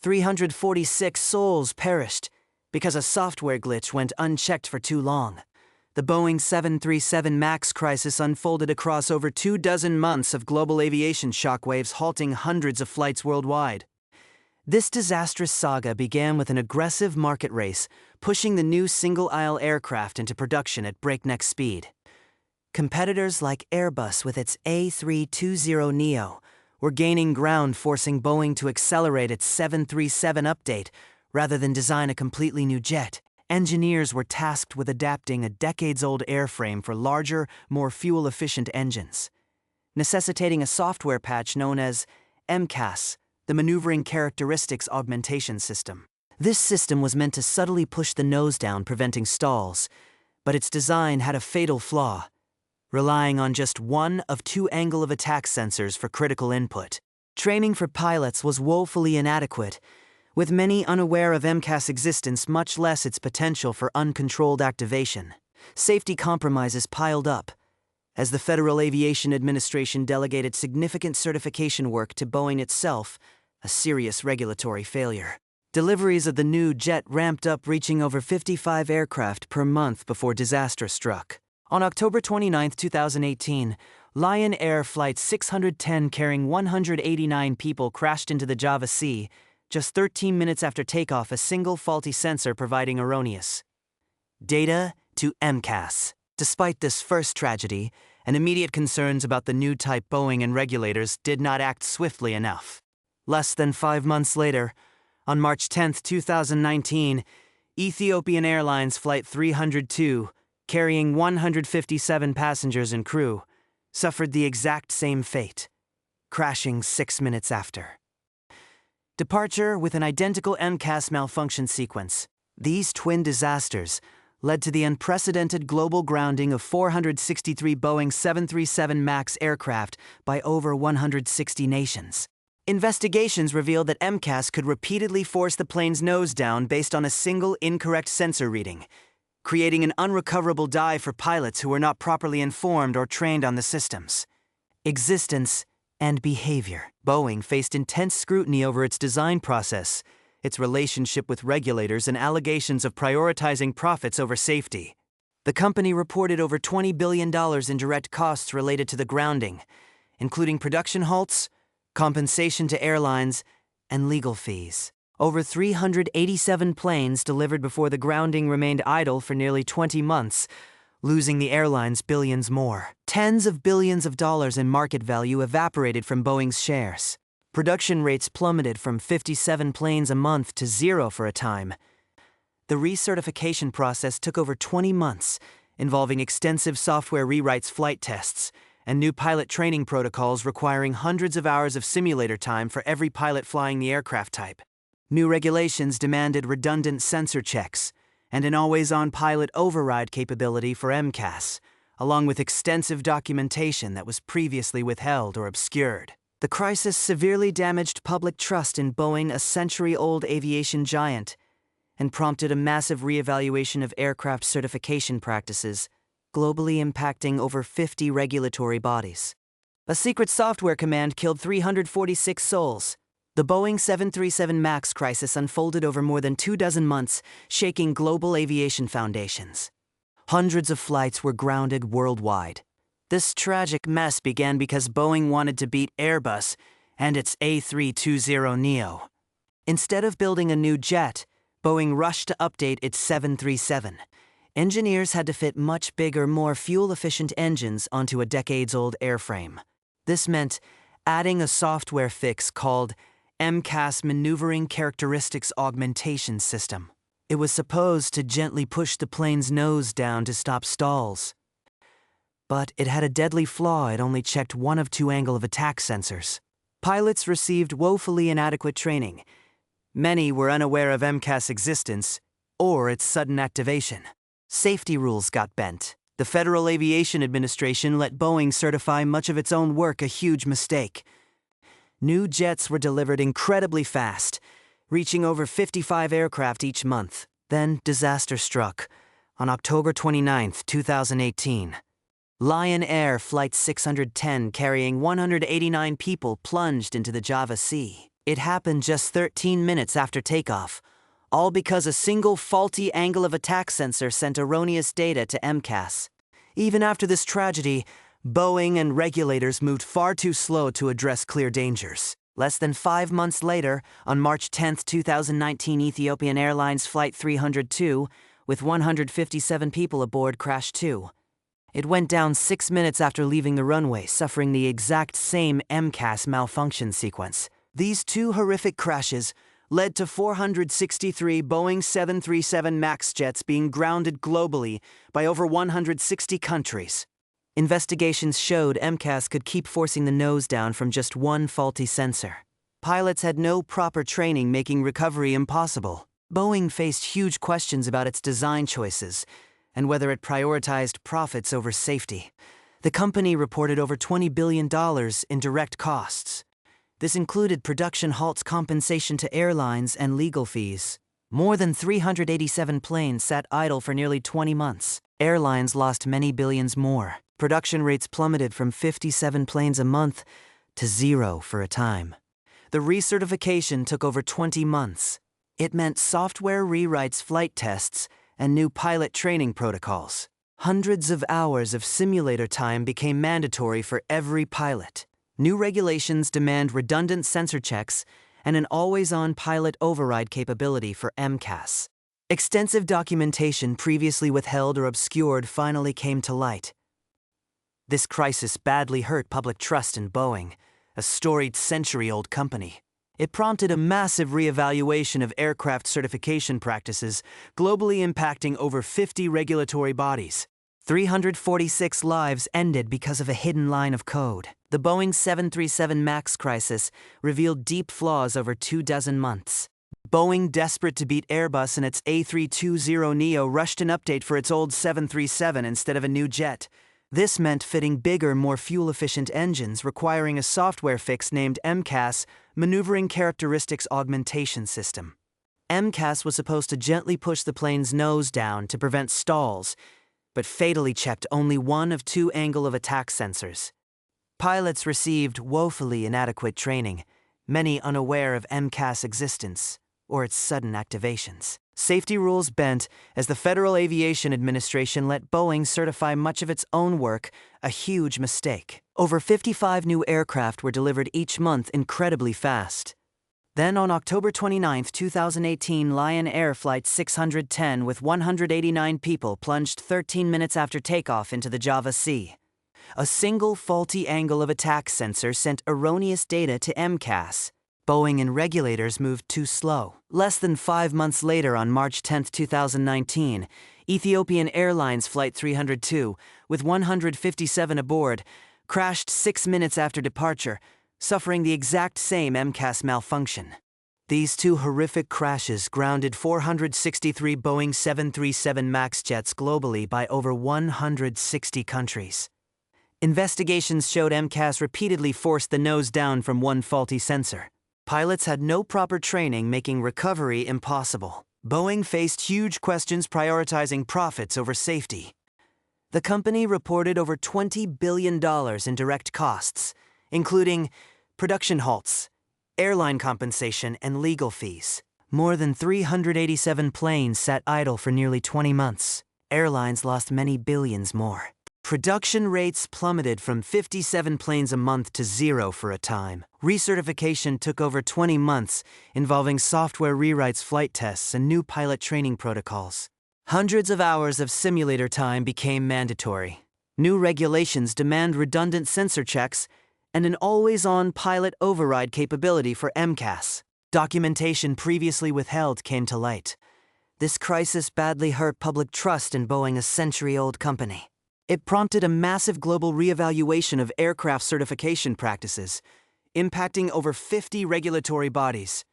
346 souls perished because a software glitch went unchecked for too long. The Boeing 737 MAX crisis unfolded across over 24 months of global aviation shockwaves, halting hundreds of flights worldwide. This disastrous saga began with an aggressive market race, pushing the new single-aisle aircraft into production at breakneck speed. Competitors like Airbus with its A320neo were gaining ground, forcing Boeing to accelerate its 737 update rather than design a completely new jet. Engineers were tasked with adapting a decades-old airframe for larger, more fuel-efficient engines, necessitating a software patch known as MCAS, the Maneuvering Characteristics Augmentation System. This system was meant to subtly push the nose down, preventing stalls, but its design had a fatal flaw, relying on just one of two angle of attack sensors for critical input. Training for pilots was woefully inadequate, with many unaware of MCAS' existence, much less its potential for uncontrolled activation. Safety compromises piled up as the Federal Aviation Administration delegated significant certification work to Boeing itself, a serious regulatory failure. Deliveries of the new jet ramped up, reaching over 55 aircraft per month before disaster struck. On October 29, 2018, Lion Air Flight 610 carrying 189 people crashed into the Java Sea, just 13 minutes after takeoff, a single faulty sensor providing erroneous data to MCAS. Despite this first tragedy and immediate concerns about the new type, Boeing and regulators did not act swiftly enough. Less than 5 months later, on March 10, 2019, Ethiopian Airlines Flight 302, carrying 157 passengers and crew, suffered the exact same fate, crashing 6 minutes after. Departure with an identical MCAS malfunction sequence. These twin disasters led to the unprecedented global grounding of 463 Boeing 737 MAX aircraft by over 160 nations. Investigations revealed that MCAS could repeatedly force the plane's nose down based on a single incorrect sensor reading, creating an unrecoverable dive for pilots who were not properly informed or trained on the system's existence and behavior. Boeing faced intense scrutiny over its design process, its relationship with regulators, and allegations of prioritizing profits over safety. The company reported over $20 billion in direct costs related to the grounding, including production halts, compensation to airlines, and legal fees. Over 387 planes delivered before the grounding remained idle for nearly 20 months, losing the airlines billions more. Tens of billions of dollars in market value evaporated from Boeing's shares. Production rates plummeted from 57 planes a month to 0 for a time. The recertification process took over 20 months, involving extensive software rewrites, flight tests, and new pilot training protocols requiring hundreds of hours of simulator time for every pilot flying the aircraft type. New regulations demanded redundant sensor checks and an always-on pilot override capability for MCAS, along with extensive documentation that was previously withheld or obscured. The crisis severely damaged public trust in Boeing, a century-old aviation giant, and prompted a massive reevaluation of aircraft certification practices, globally impacting over 50 regulatory bodies. A secret software command killed 346 souls. The Boeing 737 MAX crisis unfolded over more than 24 months, shaking global aviation foundations. Hundreds of flights were grounded worldwide. This tragic mess began because Boeing wanted to beat Airbus and its A320neo. Instead of building a new jet, Boeing rushed to update its 737. Engineers had to fit much bigger, more fuel-efficient engines onto a decades-old airframe. This meant adding a software fix called MCAS, Maneuvering Characteristics Augmentation System. It was supposed to gently push the plane's nose down to stop stalls. But it had a deadly flaw. It only checked one of two angle of attack sensors. Pilots received woefully inadequate training. Many were unaware of MCAS' existence or its sudden activation. Safety rules got bent. The Federal Aviation Administration let Boeing certify much of its own work, a huge mistake. New jets were delivered incredibly fast, reaching over 55 aircraft each month. Then disaster struck on October 29, 2018. Lion Air Flight 610, carrying 189 people, plunged into the Java Sea. It happened just 13 minutes after takeoff, all because a single faulty angle of attack sensor sent erroneous data to MCAS. Even after this tragedy, Boeing and regulators moved far too slow to address clear dangers. Less than 5 months later, on March 10, 2019, Ethiopian Airlines Flight 302, with 157 people aboard, crashed too. It went down 6 minutes after leaving the runway, suffering the exact same MCAS malfunction sequence. These two horrific crashes led to 463 Boeing 737 MAX jets being grounded globally by over 160 countries. Investigations showed MCAS could keep forcing the nose down from just one faulty sensor. Pilots had no proper training, making recovery impossible. Boeing faced huge questions about its design choices and whether it prioritized profits over safety. The company reported over $20 billion in direct costs. This included production halts, compensation to airlines, and legal fees. More than 387 planes sat idle for nearly 20 months. Airlines lost many billions more. Production rates plummeted from 57 planes a month to 0 for a time. The recertification took over 20 months. It meant software rewrites, flight tests, and new pilot training protocols. Hundreds of hours of simulator time became mandatory for every pilot. New regulations demand redundant sensor checks and an always-on pilot override capability for MCAS. Extensive documentation previously withheld or obscured finally came to light. This crisis badly hurt public trust in Boeing, a storied century-old company. It prompted a massive reevaluation of aircraft certification practices, globally impacting over 50 regulatory bodies. 346 lives ended because of a hidden line of code. The Boeing 737 MAX crisis revealed deep flaws over 24 months. Boeing, desperate to beat Airbus in its A320neo, rushed an update for its old 737 instead of a new jet. This meant fitting bigger, more fuel-efficient engines, requiring a software fix named MCAS, Maneuvering Characteristics Augmentation System. MCAS was supposed to gently push the plane's nose down to prevent stalls, but fatally checked only one of 2 angle of attack sensors. Pilots received woefully inadequate training, many unaware of MCAS' existence or its sudden activations. Safety rules bent as the Federal Aviation Administration let Boeing certify much of its own work, a huge mistake. Over 55 new aircraft were delivered each month incredibly fast. Then on October 29, 2018, Lion Air Flight 610 with 189 people plunged 13 minutes after takeoff into the Java Sea. A single faulty angle of attack sensor sent erroneous data to MCAS. Boeing and regulators moved too slow. Less than 5 months later, on March 10, 2019, Ethiopian Airlines Flight 302, with 157 aboard, crashed 6 minutes after departure, suffering the exact same MCAS malfunction. These two horrific crashes grounded 463 Boeing 737 MAX jets globally by over 160 countries. Investigations showed MCAS repeatedly forced the nose down from one faulty sensor. Pilots had no proper training, making recovery impossible. Boeing faced huge questions, prioritizing profits over safety. The company reported over $20 billion in direct costs, including production halts, airline compensation, and legal fees. More than 387 planes sat idle for nearly 20 months. Airlines lost many billions more. Production rates plummeted from 57 planes a month to 0 for a time. Recertification took over 20 months, involving software rewrites, flight tests, and new pilot training protocols. Hundreds of hours of simulator time became mandatory. New regulations demand redundant sensor checks and an always-on pilot override capability for MCAS. Documentation previously withheld came to light. This crisis badly hurt public trust in Boeing, a century-old company. It prompted a massive global reevaluation of aircraft certification practices, impacting over 50 regulatory bodies.